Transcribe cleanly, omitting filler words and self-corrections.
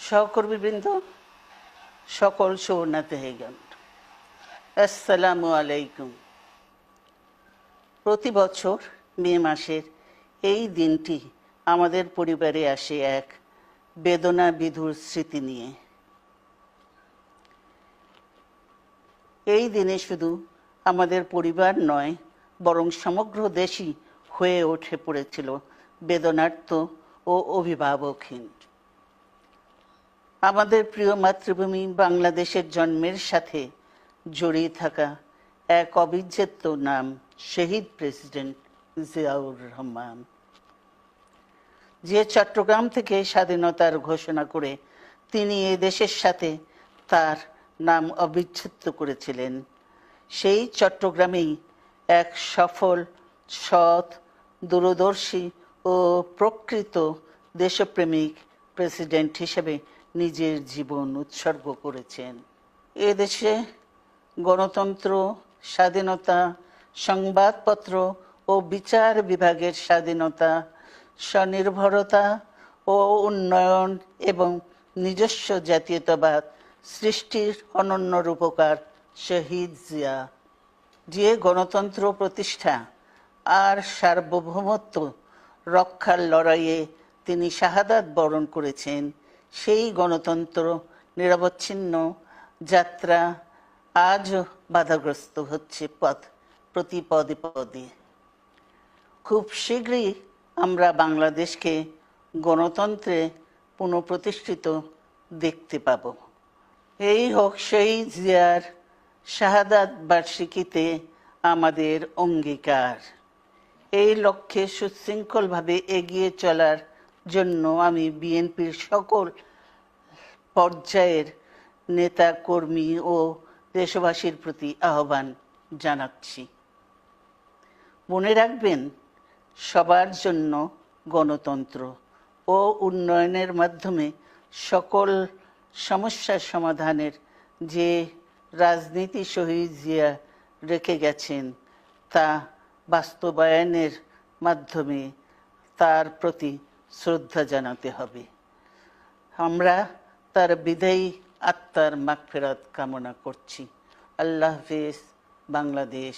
সহকর্মীবৃন্দ, সকল শরণার্থীগণ, আসসালামু আলাইকুম। প্রতি বছর মে মাসের এই দিনটি আমাদের পরিবারে আসে এক বেদনা বিধুর স্মৃতি নিয়ে। এই দিনে শুধু আমাদের পরিবার নয়, বরং সমগ্র দেশই হয়ে উঠে পড়েছিল বেদনার্ত ও অভিভাবকহীন। আমাদের প্রিয় মাতৃভূমি বাংলাদেশের জন্মের সাথে জড়িয়ে থাকা এক অবিচ্ছেদ্য নাম শহীদ প্রেসিডেন্ট জিয়াউর রহমান, যে চট্টগ্রাম থেকে স্বাধীনতার ঘোষণা করে তিনি এ দেশের সাথে তার নাম অবিচ্ছেদ্য করেছিলেন। সেই চট্টগ্রামেই এক সফল, সৎ, দূরদর্শী ও প্রকৃত দেশপ্রেমিক প্রেসিডেন্ট হিসেবে নিজের জীবন উৎসর্গ করেছেন। এ দেশে গণতন্ত্র, স্বাধীনতা, সংবাদপত্র ও বিচার বিভাগের স্বাধীনতা, স্বনির্ভরতা ও উন্নয়ন এবং নিজস্ব জাতীয়তাবাদ সৃষ্টির অনন্য রূপকার শহীদ জিয়া, যে গণতন্ত্র প্রতিষ্ঠা আর সার্বভৌমত্ব রক্ষার লড়াইয়ে তিনি শাহাদাত বরণ করেছেন, সেই গণতন্ত্র নিরবচ্ছিন্ন যাত্রা আজও বাধাগ্রস্ত হচ্ছে প্রতি পদে পদে। খুব শীঘ্রই আমরা বাংলাদেশকে গণতন্ত্রে পুনঃপ্রতিষ্ঠিত দেখতে পাব। এই হোক শহীদ জিয়ার শাহাদাত বার্ষিকীতে আমাদের অঙ্গীকার। এই লক্ষ্যে সুশৃঙ্খলভাবে এগিয়ে চলার জন্য আমি বিএনপির সকল পর্যায়ের নেতা কর্মী ও দেশবাসীর প্রতি আহ্বান জানাচ্ছি। মনে রাখবেন, সবার জন্য গণতন্ত্র ও উন্নয়নের মাধ্যমে সকল সমস্যার সমাধানের যে রাজনীতি শহীদ জিয়া রেখে গেছেন, তা বাস্তবায়নের মাধ্যমে তার প্রতি শ্রদ্ধা জানাতে হবে। আমরা তার বিদায়ী আত্মার মাগফিরাত কামনা করছি। আল্লাহ হাফেজ। বাংলাদেশ